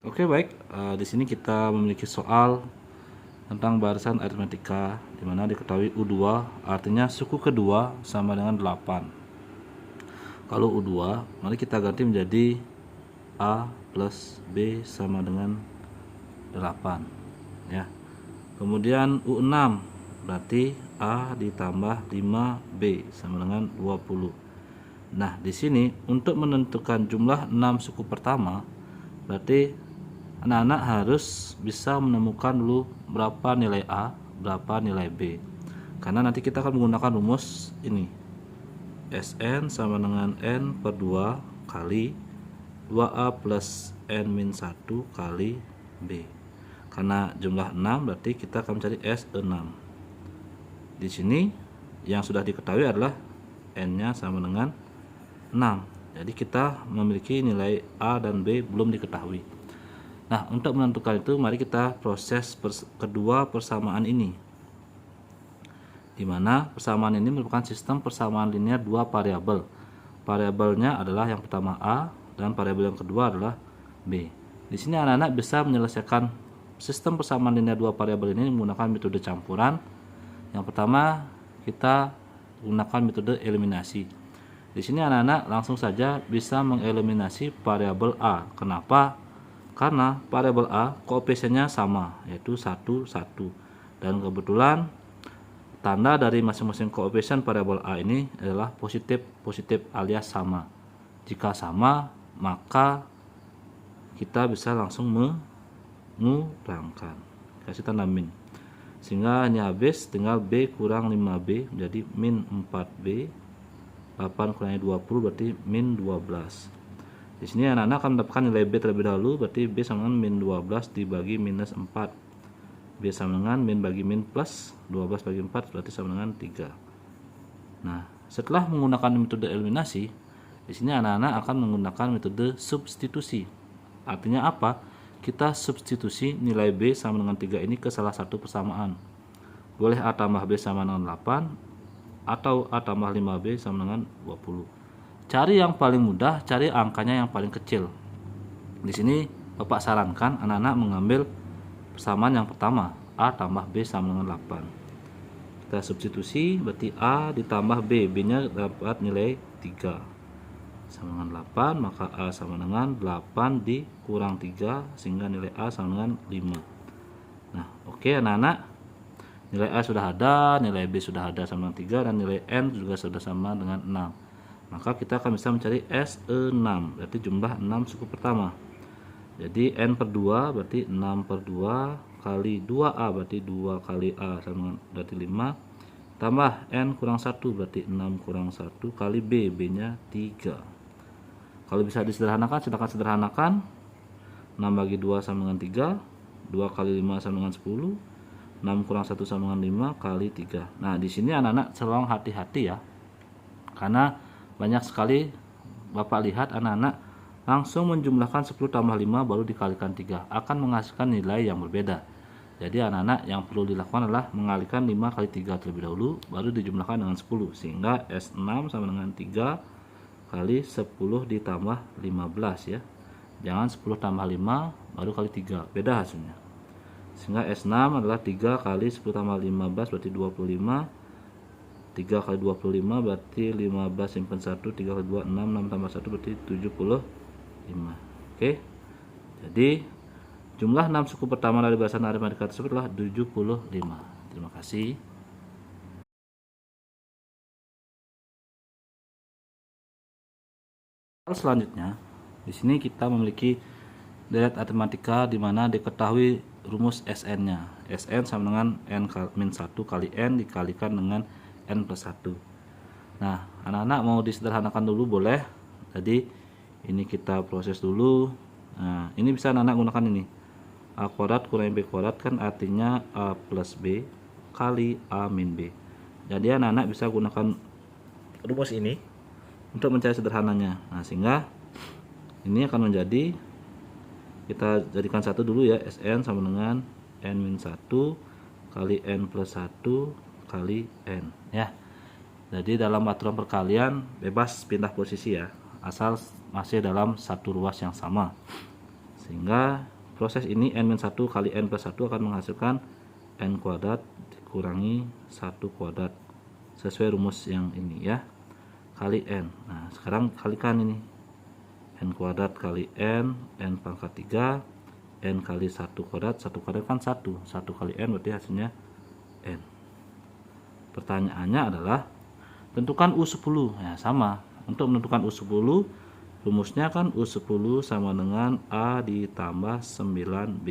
Oke, baik. Di sini kita memiliki soal tentang barisan aritmetika di mana diketahui U2 artinya suku kedua sama dengan 8. Kalau U2, mari kita ganti menjadi A plus B sama dengan 8 ya. Kemudian U6 berarti A ditambah 5B sama dengan 20. Nah, di sini untuk menentukan jumlah 6 suku pertama berarti anak-anak harus bisa menemukan dulu berapa nilai A, berapa nilai B. Karena nanti kita akan menggunakan rumus ini. Sn sama dengan N per 2 kali 2A plus N min 1 kali B. Karena jumlah 6 berarti kita akan mencari S6. Di sini yang sudah diketahui adalah N-nya sama dengan 6. Jadi kita memiliki nilai A dan B belum diketahui. Nah, untuk menentukan itu mari kita proses kedua persamaan ini. Di mana persamaan ini merupakan sistem persamaan linear dua variabel. Variabelnya adalah yang pertama A dan variabel yang kedua adalah B. Di sini anak-anak bisa menyelesaikan sistem persamaan linear dua variabel ini menggunakan metode campuran. Yang pertama kita gunakan metode eliminasi. Di sini anak-anak langsung saja bisa mengeliminasi variabel A. Kenapa? Karena variabel A koefisiennya sama, yaitu 1, 1. Dan kebetulan tanda dari masing-masing koefisien variabel A ini adalah positif, positif alias sama. Jika sama, maka kita bisa langsung mengurangkan. Kasih tanda min. Sehingga hanya habis tinggal B kurang 5B menjadi min 4B. 8 kurangi 20 berarti min 12. Di sini anak-anak akan mendapatkan nilai B terlebih dahulu, berarti B sama dengan min 12 dibagi minus 4. B sama dengan min bagi min plus 12 bagi 4 berarti sama dengan 3. Nah, setelah menggunakan metode eliminasi, di sini anak-anak akan menggunakan metode substitusi. Artinya apa? Kita substitusi nilai B sama dengan 3 ini ke salah satu persamaan. Boleh A tambah B sama dengan 8 atau A tambah 5B sama dengan 20. Cari yang paling mudah, cari angkanya yang paling kecil. Di sini Bapak sarankan anak-anak mengambil persamaan yang pertama, A tambah B sama dengan 8. Kita substitusi, berarti A ditambah B, B-nya dapat nilai 3 sama dengan 8, maka A sama dengan 8 dikurang 3 sehingga nilai A sama dengan 5. Nah, oke anak-anak, nilai A sudah ada, nilai B sudah ada sama dengan 3, dan nilai N juga sudah sama dengan 6. Maka kita akan bisa mencari S6, berarti jumlah 6 suku pertama. Jadi N per 2 berarti 6 per 2 kali 2A berarti 2 kali A sama berarti 5, tambah N kurang 1 berarti 6 kurang 1 kali B, B-nya 3. Kalau bisa disederhanakan silakan sederhanakan. 6 bagi 2 sama dengan 3, 2 kali 5 sama dengan 10, 6 kurang 1 sama dengan 5 kali 3. Nah, di sini anak-anak selalu hati-hati ya. Karena banyak sekali Bapak lihat anak-anak langsung menjumlahkan 10 tambah 5 baru dikalikan 3 akan menghasilkan nilai yang berbeda. Jadi anak-anak yang perlu dilakukan adalah mengalihkan 5 kali 3 terlebih dahulu baru dijumlahkan dengan 10 sehingga S6 sama dengan 3 kali 10 ditambah 15 ya. Jangan 10 tambah 5 baru kali 3, beda hasilnya. Sehingga S6 adalah 3 kali 10 tambah 15 berarti 25. 3 kali 25 berarti 15 simpan 1, 3 kali 2 6, 6 tambah 1 berarti 75. Oke. Jadi jumlah 6 suku pertama dari barisan aritmetika tersebut adalah 75. Terima kasih. Selanjutnya, di sini kita memiliki deret aritmetika di mana diketahui rumus Sn-nya. Sn sama dengan N min 1 kali N dikalikan dengan N plus 1. Nah, anak-anak mau disederhanakan dulu boleh. Jadi ini kita proses dulu. Nah, ini bisa anak-anak gunakan ini. A kuadrat kurang B kuadrat kan artinya A plus B kali A min B. Jadi anak-anak bisa gunakan rumus ini untuk mencari sederhananya. Nah, sehingga ini akan menjadi, kita jadikan satu dulu ya, Sn sama dengan N min 1 kali N plus 1 kali N ya. Jadi dalam aturan perkalian bebas pindah posisi ya, asal masih dalam satu ruas yang sama. Sehingga proses ini n-1 kali n plus 1 akan menghasilkan n kuadrat dikurangi 1 kuadrat sesuai rumus yang ini ya, kali n. Nah sekarang kalikan ini, n kuadrat kali n pangkat 3, n kali 1 kuadrat kan 1 kali n berarti hasilnya n. Pertanyaannya adalah tentukan U10. Ya sama, untuk menentukan U10 rumusnya kan U10 sama dengan A ditambah 9B.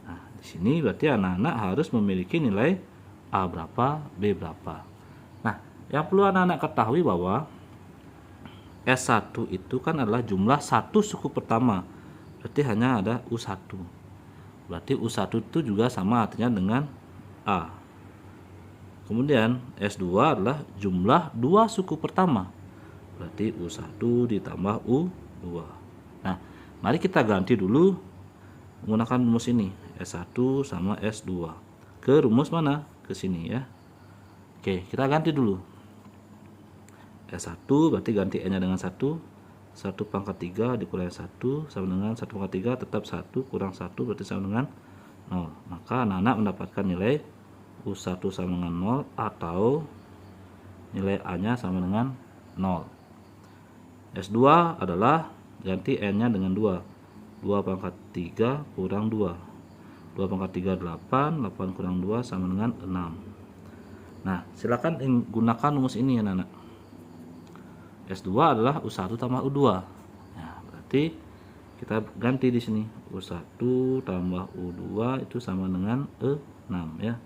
Nah, di sini berarti anak-anak harus memiliki nilai A berapa, B berapa. Nah, yang perlu anak-anak ketahui bahwa S1 itu kan adalah jumlah satu suku pertama. Berarti hanya ada U1. Berarti U1 itu juga sama artinya dengan A. Kemudian S2 adalah jumlah dua suku pertama. Berarti U1 ditambah U2. Nah, mari kita ganti dulu menggunakan rumus ini. S1 sama S2. Ke rumus mana? Ke sini ya. Oke, kita ganti dulu. S1 berarti ganti N-nya dengan 1. 1 pangkat 3 dikurangi 1 sama dengan 1 pangkat 3 tetap 1 kurang 1 berarti sama dengan 0. Maka anak-anak mendapatkan nilai U1 sama dengan 0 atau nilai A-nya sama dengan 0. S2 adalah ganti N-nya dengan 2. 2 pangkat 3 kurang 2. 2 pangkat 3 8, 8 kurang 2 sama dengan 6. Nah, silakan gunakan rumus ini ya anak-anak. S2 adalah U1 tambah U2. Nah, berarti kita ganti di sini. U1 tambah U2 itu sama dengan E6 ya.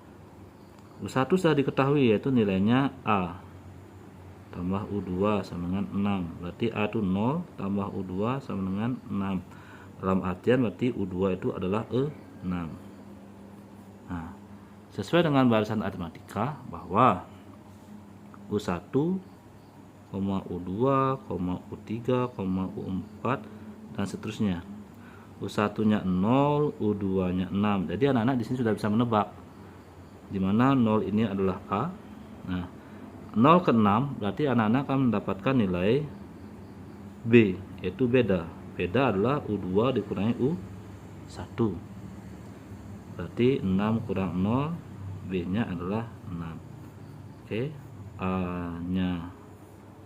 U1 sudah diketahui yaitu nilainya A tambah U2 sama dengan 6. Berarti A itu 0 tambah U2 sama dengan 6. Dalam artian berarti U2 itu adalah E6. Nah, sesuai dengan barisan aritmatika bahwa U1, U2, U3, U4 dan seterusnya. U1-nya 0, U2-nya 6. Jadi anak-anak di sini sudah bisa menebak di mana 0 ini adalah A. Nah, 0 ke 6 berarti anak-anak akan mendapatkan nilai B, yaitu beda. Beda adalah U2 dikurangi U1. Berarti 6 kurang 0, B-nya adalah 6. Oke, A-nya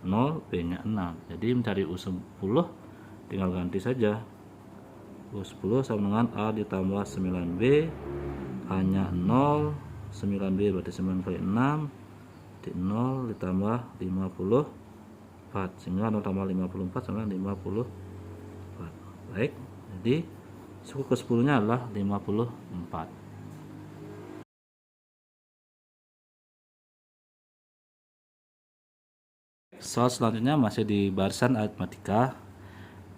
0, B-nya 6. Jadi mencari U10 tinggal ganti saja. U10 sama dengan A ditambah 9B. A-nya 0, 9B berarti 9 kali 6. 0 ditambah 54 sehingga 0 tambah 54 sama 54. Baik, jadi suku ke-10 nya adalah 54. Soal selanjutnya masih di barisan aritmatika.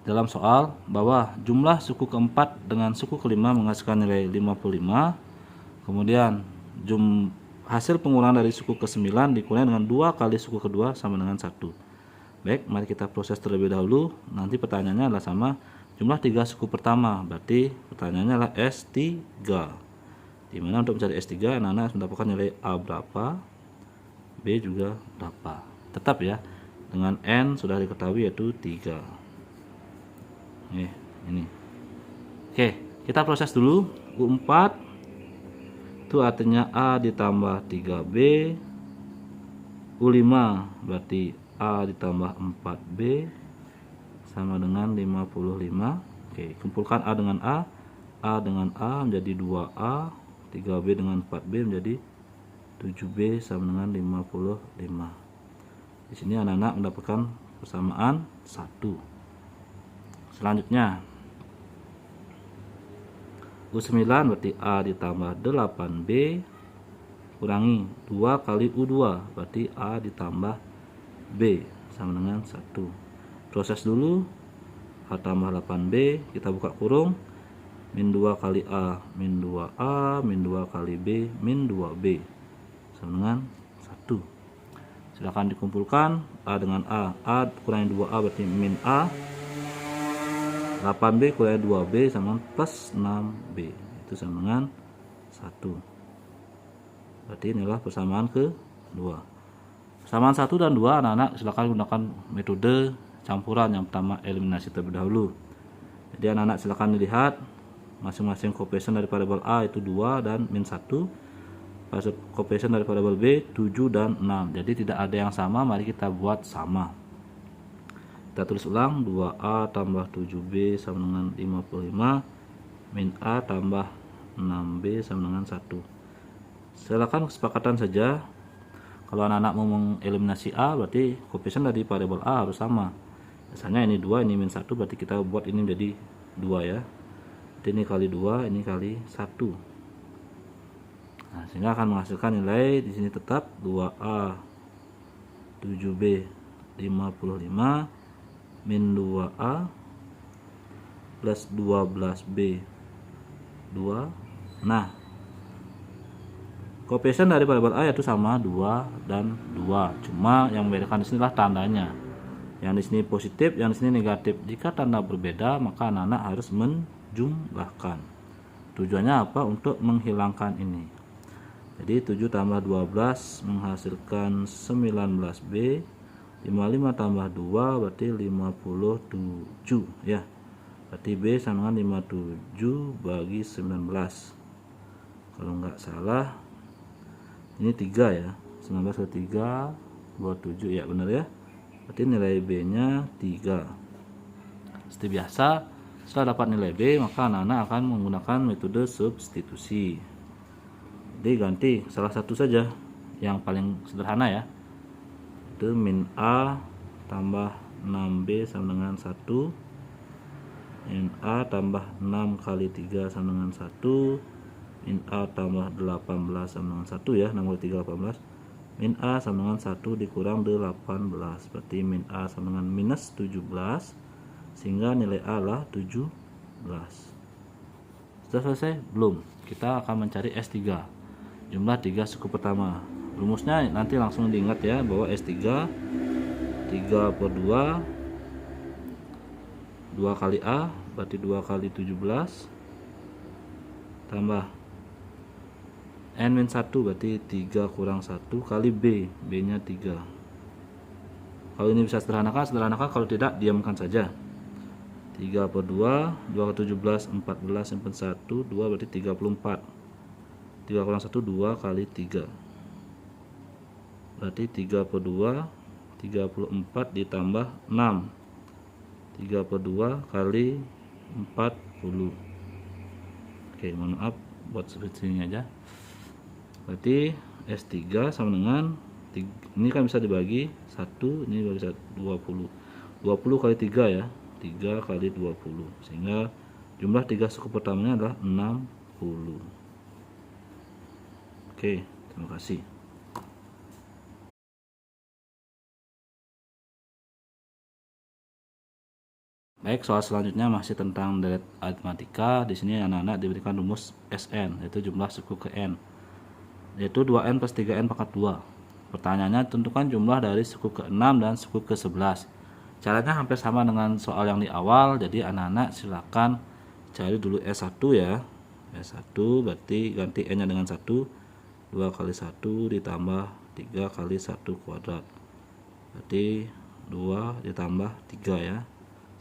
Dalam soal bahwa jumlah suku keempat dengan suku kelima menghasilkan nilai 55. Kemudian hasil pengulangan dari suku ke-9 dikurangi dengan 2 kali suku kedua sama dengan 1. Baik, mari kita proses terlebih dahulu. Nanti pertanyaannya adalah sama jumlah 3 suku pertama. Berarti pertanyaannya adalah S3. Dimana untuk mencari S3 anak-anak harus mendapatkan nilai A berapa, B juga berapa. Tetap ya, dengan N sudah diketahui yaitu 3. Ini. Oke, kita proses dulu. U4 itu artinya A ditambah 3B. U5 berarti A ditambah 4B sama dengan 55. Oke, kumpulkan A dengan A. A dengan A menjadi 2A. 3B dengan 4B menjadi 7B sama dengan 55. Di sini anak-anak mendapatkan persamaan 1. Selanjutnya U9 berarti A ditambah 8B kurangi 2 kali U2 berarti A ditambah B sama dengan 1. Proses dulu. A tambah 8B, kita buka kurung, min 2 kali A min 2A min 2 kali B min 2B sama dengan 1. Silahkan dikumpulkan. A dengan A kurangi 2A berarti min A. 8B kurangi 2B sama plus 6B itu sama dengan 1. Berarti inilah persamaan kedua. Persamaan 1 dan 2 anak-anak silakan gunakan metode campuran. Yang pertama eliminasi terlebih dahulu. Jadi anak-anak silakan dilihat masing-masing coefficient dari variabel A itu 2 dan min 1, coefficient dari variabel B 7 dan 6. Jadi tidak ada yang sama, mari kita buat sama. Kita tulis ulang, 2A tambah 7B sama dengan 55 min A tambah 6B sama dengan 1. Silakan kesepakatan saja. Kalau anak-anak mau mengeliminasi A, berarti coefficient dari variabel A harus sama. Misalnya ini 2, ini min 1, berarti kita buat ini menjadi 2 ya. Jadi ini kali 2, ini kali 1. Nah, sehingga akan menghasilkan nilai di sini tetap 2A 7B 55 min 2A plus 12B 2. Nah, coefficient dari variabel A yaitu sama 2 dan 2. Cuma yang membedakan di sini adalah tandanya. Yang di sini positif, yang di sini negatif. Jika tanda berbeda, maka anak-anak harus menjumlahkan. Tujuannya apa? Untuk menghilangkan ini. Jadi 7 tambah 12 menghasilkan 19B. 55 tambah 2 berarti 57 ya. Berarti B sama dengan 57 bagi 19. Kalau nggak salah ini 3 ya. 19 ke 3 27 ya, benar ya. Berarti nilai B nya 3. Seperti biasa, setelah dapat nilai B, maka anak-anak akan menggunakan metode substitusi. Jadi ganti salah satu saja yang paling sederhana ya, itu min A tambah 6B sama dengan 1, min A tambah 6 kali 3 sama dengan 1, min A tambah 18 sama dengan 1 ya, 6 kali 3 18, min A sama dengan 1 dikurang 18, berarti min A sama dengan minus 17, sehingga nilai A lah 17. Sudah selesai? Belum. Kita akan mencari S3, jumlah 3 suku pertama. Rumusnya nanti langsung diingat ya, bahwa S3 3 per 2 kali A berarti 2 kali 17 tambah N-1 berarti 3 kurang 1 kali B, B nya 3. Kalau ini bisa sederhanakan, kalau tidak diamkan saja. 3 per 2 2 ke 17 14 simpan 1 2 berarti 34. 3 kurang 1 2 kali 3 berarti 3 per 2 34 ditambah 6, 3 per 2 kali 40. Oke, mohon maaf buat seperti ini aja. Berarti S3 sama dengan ini kan bisa dibagi 1, ini bisa 20 kali 3 ya, 3 kali 20, sehingga jumlah 3 suku pertamanya adalah 60. Oke, terima kasih. Baik, soal selanjutnya masih tentang deret aritmatika. Di sini anak-anak diberikan rumus SN, yaitu jumlah suku ke N, yaitu 2N plus 3N pangkat 2. Pertanyaannya, tentukan jumlah dari suku ke 6 dan suku ke 11. Caranya hampir sama dengan soal yang di awal, jadi anak-anak silakan cari dulu S1 ya. S1 berarti ganti N nya dengan 1, 2 kali 1 ditambah 3 kali 1 kuadrat, berarti 2 ditambah 3 ya,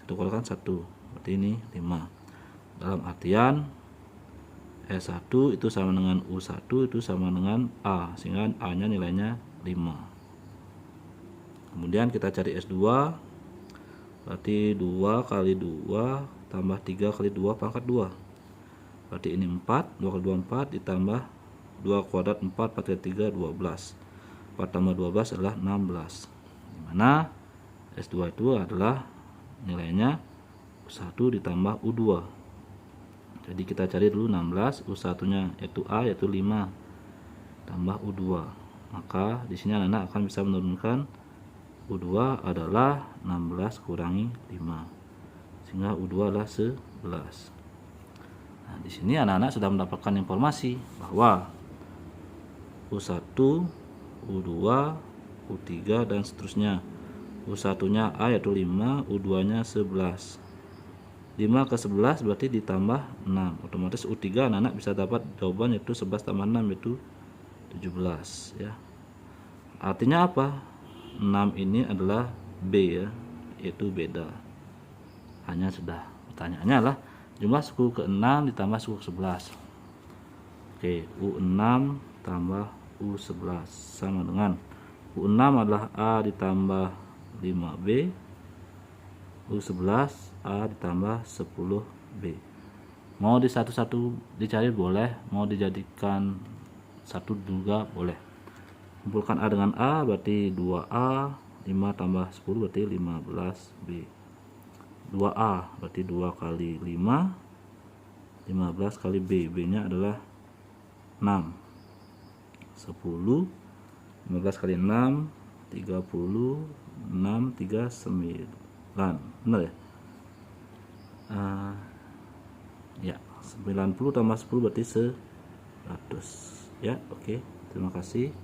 1 kuadrat kan 1, berarti ini 5. Dalam artian S1 itu sama dengan U1 itu sama dengan A, sehingga A nya nilainya 5. Kemudian kita cari S2, berarti 2 kali 2 tambah 3 kali 2 pangkat 2, berarti ini 4, 2 kali 2 4 ditambah 2 kuadrat 4, 4 kali 3 12, 4 tambah 12 adalah 16, dimana S2 itu adalah nilainya U1 ditambah U2. Jadi kita cari dulu 16, U1 nya yaitu A yaitu 5 tambah U2, maka di sini anak-anak akan bisa menurunkan U2 adalah 16 kurangi 5, sehingga U2 adalah 11. Nah, di sini anak-anak sudah mendapatkan informasi bahwa U1, U2, U3 dan seterusnya. U1 nya A yaitu 5, U2 nya 11. 5 ke 11 berarti ditambah 6, otomatis U3 anak-anak bisa dapat jawaban yaitu 11 tambah 6 yaitu 17 ya. Artinya apa? 6 ini adalah B ya, yaitu beda. Hanya sudah Pertanyaannya adalah jumlah suku ke-6 ditambah suku ke-11. Oke, U6 tambah U11 sama dengan U6 adalah A ditambah 5B, U11 A ditambah 10B. Mau di satu-satu dicari boleh, mau dijadikan satu juga boleh. Kumpulkan A dengan A berarti 2A, 5 tambah 10 berarti 15B. 2A berarti 2 kali 5, 15 kali B, B nya adalah 6. 10, 15 kali 6, 30, 6, 3, 9. Benar ya? Ya, 90 tambah 10 berarti 100. Ya, oke. Terima kasih.